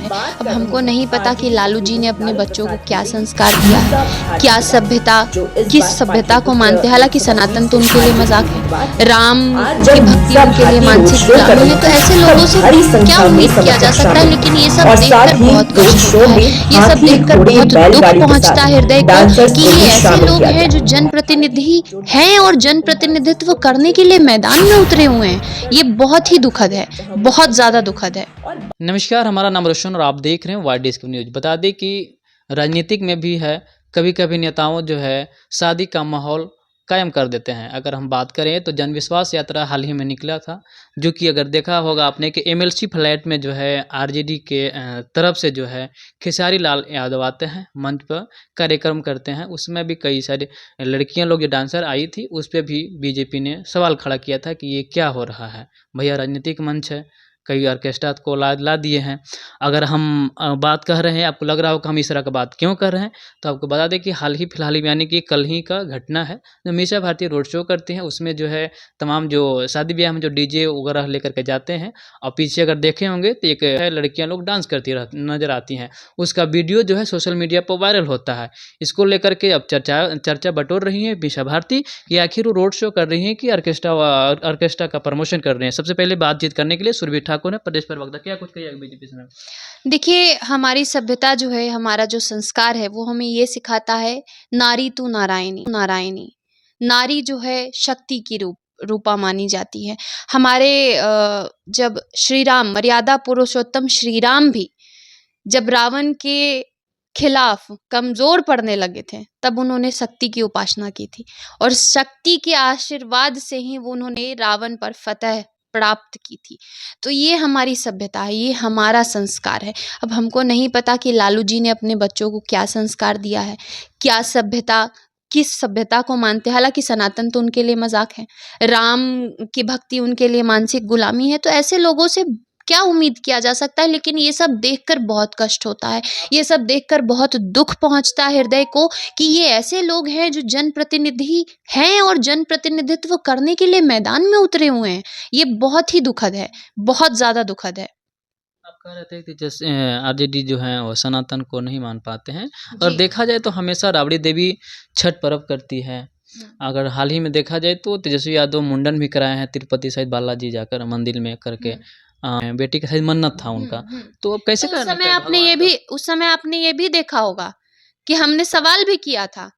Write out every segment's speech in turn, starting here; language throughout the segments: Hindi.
है। अब हमको नहीं पता कि लालू जी ने अपने बच्चों को क्या संस्कार दिया है, क्या सभ्यता, किस सभ्यता को मानते हैं। हालांकि सनातन तो उनके लिए मजाक है, राम की भक्ति उनके लिए मानसिक गुलामी है। तो ऐसे लोगों से क्या उम्मीद किया जा सकता है। लेकिन ये सब देखकर बहुत कष्ट होता है, ये सब देखकर बहुत दुख पहुंचता है हृदय को कि ये ऐसे लोग हैं जो जनप्रतिनिधि हैं और जनप्रतिनिधित्व करने के लिए मैदान में उतरे हुए हैं। ये बहुत ही दुखद है, बहुत ज्यादा दुखद है। नमस्कार, हमारा नाम रोशन और आप देख रहे हैं वाई डेस्क न्यूज। बता दें कि राजनीतिक में भी है, कभी कभी नेताओं जो है शादी का माहौल कायम कर देते हैं। अगर हम बात करें तो जन विश्वास यात्रा हाल ही में निकला था, जो कि अगर देखा होगा आपने कि एमएलसी फ्लैट में जो है आरजेडी के तरफ से जो है खेसारी लाल यादव आते हैं, मंच पर कार्यक्रम करते हैं। उसमें भी कई सारी लड़कियां लोग, जो डांसर आई थी, उस पर भी बीजेपी ने सवाल खड़ा किया था कि ये क्या हो रहा है। भैया, राजनीतिक मंच है, कई ऑर्केस्ट्रा को ला दिए हैं। अगर हम बात कह रहे हैं, आपको लग रहा हो कि हम इस तरह का बात क्यों कर रहे हैं, तो आपको बता दें कि हाल ही फिलहाल यानी कि कल ही का घटना है। जो मीसा भारती रोड शो करते हैं, उसमें जो है तमाम जो शादी ब्याह में जो डीजे वगैरह लेकर के जाते हैं, और पीछे अगर देखे होंगे तो एक लड़कियां लोग डांस करती नजर आती हैं। उसका वीडियो जो है सोशल मीडिया पर वायरल होता है। इसको लेकर के अब चर्चा बटोर रही है मीसा भारती कि आखिर वो रोड शो कर रही है कि ऑर्केस्ट्रा का प्रमोशन कर रहे हैं। सबसे पहले बातचीत करने के लिए सुरभि ठाकुर ने प्रदेश प्रवक्ता क्या कुछ कहिए बीजेपी से। देखिए, हमारी सभ्यता जो है, हमारा जो संस्कार है, वो हमें ये सिखाता है, नारी तू नारायणी नारायणी। नारी जो है शक्ति की रूपा मानी जाती है। हमारे जब श्री राम, मर्यादा पुरुषोत्तम श्री राम भी जब रावण के खिलाफ कमजोर पड़ने लगे थे, तब उन्होंने शक्ति की उपासना की थी, और शक्ति के आशीर्वाद से ही वो उन्होंने रावण पर फतह प्राप्त की थी। तो ये हमारी सभ्यता है, ये हमारा संस्कार है। अब हमको नहीं पता कि लालू जी ने अपने बच्चों को क्या संस्कार दिया है, क्या सभ्यता, किस सभ्यता को मानते हैं। हालांकि सनातन तो उनके लिए मजाक है, राम की भक्ति उनके लिए मानसिक गुलामी है। तो ऐसे लोगों से क्या उम्मीद किया जा सकता है। लेकिन ये सब देखकर बहुत कष्ट होता है, ये सब देखकर बहुत दुख पहुंचता है हृदय को कि ये ऐसे लोग हैं जो जनप्रतिनिधि हैं और जनप्रतिनिधित्व करने के लिए मैदान में उतरे हुए हैं। ये बहुत ही दुखद है, बहुत ज्यादा दुखद है। आप कह रहे थे कि जैसे आरजेडी जो है वो सनातन को नहीं मान पाते हैं, और देखा जाए तो हमेशा राबड़ी देवी छठ पर्व करती है। अगर हाल ही में देखा जाए तो तेजस्वी यादव मुंडन भी कराए हैं तिरुपति सहित बालाजी जाकर मंदिर में करके। बेटी का शायद मन्नत था उनका। तो अब कैसे तो उस समय आपने ये भी देखा होगा कि हमने सवाल भी किया था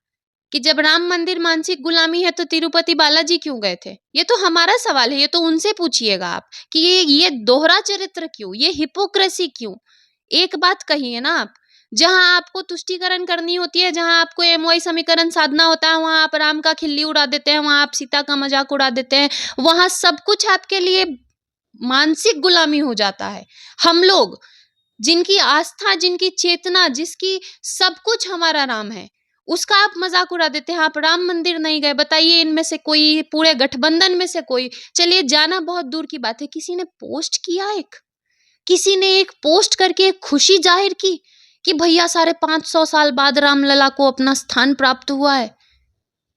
कि जब राम मंदिर मानसिक गुलामी है तो तिरुपति बालाजी क्यों गए थे। ये तो हमारा सवाल है, ये तो उनसे पूछिएगा आप कि ये दोहरा चरित्र क्यों, ये हिपोक्रेसी क्यों। एक बात कहिए ना आप, जहां आपको तुष्टीकरण करनी होती है, जहां आपको एमवाई समीकरण साधना होता है, वहां आप राम का खिल्ली उड़ा देते हैं, वहां आप सीता का मजाक उड़ा देते हैं, वहां सब कुछ आपके लिए मानसिक गुलामी हो जाता है। हम लोग जिनकी आस्था, जिनकी चेतना, जिसकी सब कुछ हमारा राम है, उसका आप मजाक उड़ा देते हैं। आप राम मंदिर नहीं गए, बताइए इनमें से कोई, पूरे गठबंधन में से कोई, चलिए जाना बहुत दूर की बात है, किसी ने पोस्ट किया, किसी ने एक पोस्ट करके एक खुशी जाहिर की कि भैया 550 साल बाद रामलला को अपना स्थान प्राप्त हुआ है,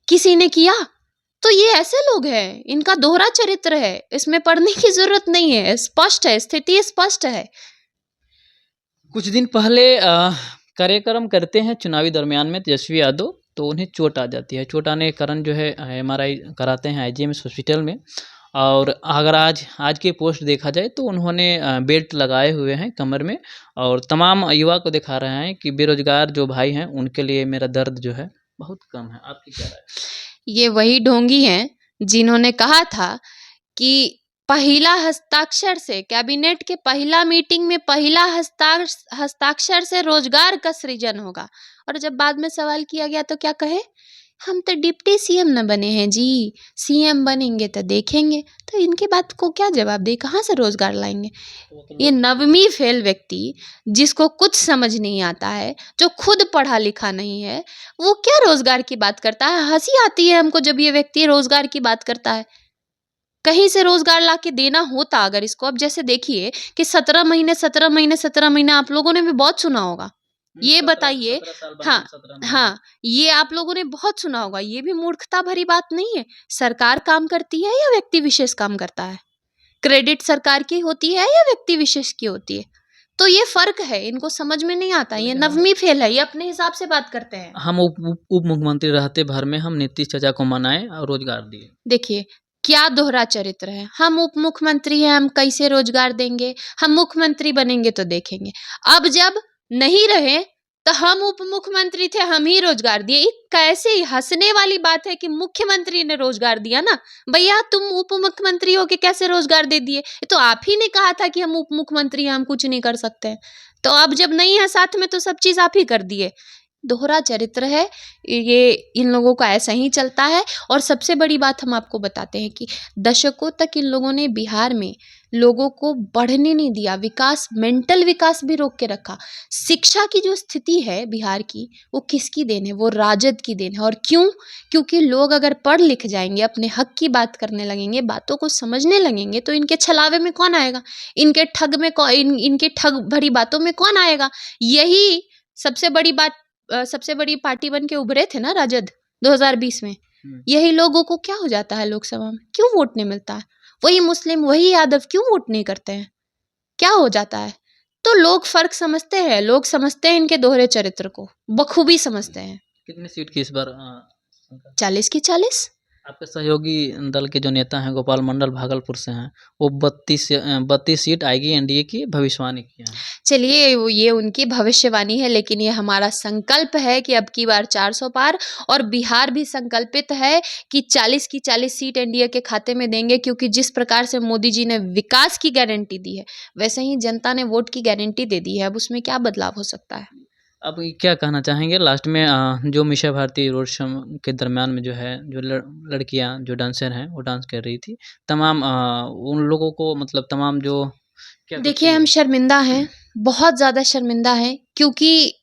किसी ने किया। तो ये ऐसे लोग हैं, इनका दोहरा चरित्र है, इसमें पढ़ने की जरूरत नहीं है, स्पष्ट है, स्थिति स्पष्ट है। कुछ दिन पहले कार्यक्रम करते हैं चुनावी दरमियान में तेजस्वी यादव, तो उन्हें चोट आ जाती है। चोट आने के कारण जो है एमआरआई कराते हैं आईजीएमएस हॉस्पिटल में। और अगर आज के पोस्ट देखा जाए तो उन्होंने बेल्ट लगाए हुए हैं कमर में, और तमाम युवा को दिखा रहे हैं कि बेरोजगार जो भाई हैं उनके लिए मेरा दर्द जो है बहुत कम है। आपकी क्या राय है? ये वही ढोंगी हैं जिन्होंने कहा था कि पहिला हस्ताक्षर से, कैबिनेट के पहला मीटिंग में पहला हस्ताक्षर से रोजगार का सृजन होगा। और जब बाद में सवाल किया गया तो क्या कहे, हम तो डिप्टी सीएम न बने हैं जी, सीएम बनेंगे तो देखेंगे। तो इनके बात को क्या जवाब दे, कहाँ से रोजगार लाएंगे। ये नवमी फेल व्यक्ति, जिसको कुछ समझ नहीं आता है, जो खुद पढ़ा लिखा नहीं है, वो क्या रोजगार की बात करता है। हंसी आती है हमको जब ये व्यक्ति रोजगार की बात करता है। कहीं से रोजगार ला के देना होता अगर इसको। अब जैसे देखिए कि 17 महीने आप लोगों ने भी बहुत सुना होगा, ये बताइए। हाँ हाँ, ये आप लोगों ने बहुत सुना होगा। ये भी मूर्खता भरी बात नहीं है। सरकार काम करती है या व्यक्ति विशेष काम करता है? क्रेडिट सरकार की होती है या व्यक्ति विशेष की होती है? तो ये फ़र्क है, इनको समझ में नहीं आता, ये नववीं फ़ेल है, ये अपने हिसाब से बात करते हैं। हम उप मुख्यमंत्री रहते भर में हम नीतीश चाचा को मनाए और रोजगार दिए। देखिए, क्या दोहरा चरित्र है। हम उप मुख्यमंत्री हैं, हम कैसे रोजगार देंगे, हम मुख्यमंत्री बनेंगे तो देखेंगे। अब जब नहीं रहे तो हम उप मुख्यमंत्री थे, हम ही रोजगार दिए। ये कैसे हंसने वाली बात है कि मुख्यमंत्री ने रोजगार दिया ना। भैया तुम उप मुख्यमंत्री हो के कैसे रोजगार दे दिए? ये तो आप ही ने कहा था कि हम उप मुख्यमंत्री हैं, हम कुछ नहीं कर सकते हैं। तो अब जब नहीं है साथ में तो सब चीज आप ही कर दिए। दोहरा चरित्र है ये, इन लोगों का ऐसा ही चलता है। और सबसे बड़ी बात हम आपको बताते हैं कि दशकों तक इन लोगों ने बिहार में लोगों को बढ़ने नहीं दिया, विकास, मेंटल विकास भी रोक के रखा। शिक्षा की जो स्थिति है बिहार की, वो किसकी देन है? वो राजद की देन है। और क्यों? क्योंकि लोग अगर पढ़ लिख जाएंगे, अपने हक की बात करने लगेंगे, बातों को समझने लगेंगे, तो इनके छलावे में कौन आएगा? इनके ठग में इनके ठग भरी बातों में कौन आएगा? यही सबसे बड़ी बात, सबसे बड़ी पार्टी बन के उभरे थे ना राजद 2020 में। यही लोगों को क्या हो जाता है लोकसभा में? क्यों वोट नहीं मिलता है? वही मुस्लिम, वही यादव क्यों वोट नहीं करते हैं? क्या हो जाता है? तो लोग फर्क समझते हैं, लोग समझते हैं इनके दोहरे चरित्र को, बखूबी समझते हैं। कितनी सीट की इस बार 40 की 40। आपके सहयोगी दल के जो नेता हैं गोपाल मंडल भागलपुर से हैं, वो 32 सीट आएगी एनडीए की भविष्यवाणी की है। चलिए ये उनकी भविष्यवाणी है, लेकिन ये हमारा संकल्प है कि अब की बार 400 पार। और बिहार भी संकल्पित है कि 40 की 40 सीट एनडीए के खाते में देंगे, क्योंकि जिस प्रकार से मोदी जी ने विकास की गारंटी दी है, वैसे ही जनता ने वोट की गारंटी दे दी है। अब उसमें क्या बदलाव हो सकता है? अब क्या कहना चाहेंगे लास्ट में, जो मीशा भारती रोड शो के दरमियान में जो है, जो लड़कियां जो डांसर हैं वो डांस कर रही थी, तमाम उन लोगों को, मतलब तमाम जो क्या कुछ देखिए हम चीज़ें शर्मिंदा हैं, बहुत ज़्यादा शर्मिंदा हैं, क्योंकि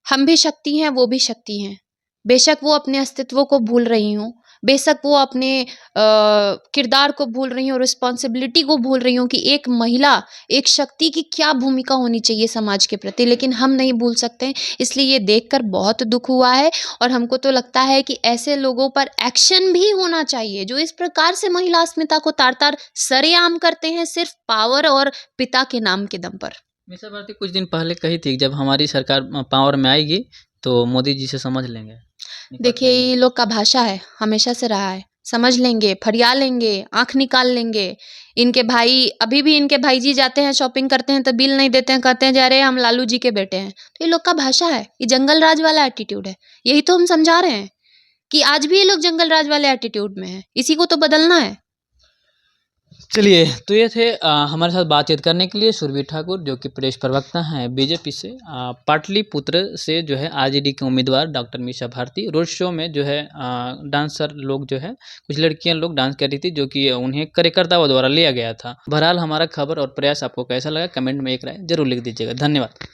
हम भी शक्ति हैं, वो भी शक्ति हैं। बेशक वो अपने अस्तित्व को भूल रही हों, बेशक वो अपने किरदार को भूल रही हों, रिस्पॉन्सिबिलिटी को भूल रही हों कि एक महिला, एक शक्ति की क्या भूमिका होनी चाहिए समाज के प्रति, लेकिन हम नहीं भूल सकते हैं। इसलिए ये देखकर बहुत दुख हुआ है। और हमको तो लगता है कि ऐसे लोगों पर एक्शन भी होना चाहिए, जो इस प्रकार से महिला अस्मिता को तार-तार सरेआम करते हैं, सिर्फ पावर और पिता के नाम के दम पर। मीशा भारती कुछ दिन पहले कही थी, जब हमारी सरकार पावर में आएगी तो मोदी जी से समझ लेंगे, निपट देखिए लेंगे। ये लोग का भाषा है, हमेशा से रहा है, समझ लेंगे, फरिया लेंगे, आँख निकाल लेंगे। इनके भाई, अभी भी इनके भाईजी जाते हैं शॉपिंग करते हैं तो बिल नहीं देते हैं, कहते हैं जा रहे हैं हम लालू जी के बेटे हैं। तो ये लोग का भाषा है, ये जंगल राज वाला एटीट्यूड है। यही तो हम समझा रहे हैं कि आज भी ये लोग जंगल राज वाले एटीट्यूड में हैं, इसी को तो बदलना है। चलिए, तो ये थे हमारे साथ बातचीत करने के लिए सुरभि ठाकुर, जो कि प्रदेश प्रवक्ता हैं बीजेपी से। पाटलिपुत्र से जो है आरजेडी के उम्मीदवार doctor Misa Bharti road show में जो है डांसर लोग जो है, कुछ लड़कियां लोग डांस कर रही थी, जो कि उन्हें कार्यकर्ताओं द्वारा लिया गया था। बहरहाल हमारा खबर और प्रयास आपको कैसा लगा, कमेंट में एक राय जरूर लिख दीजिएगा। धन्यवाद।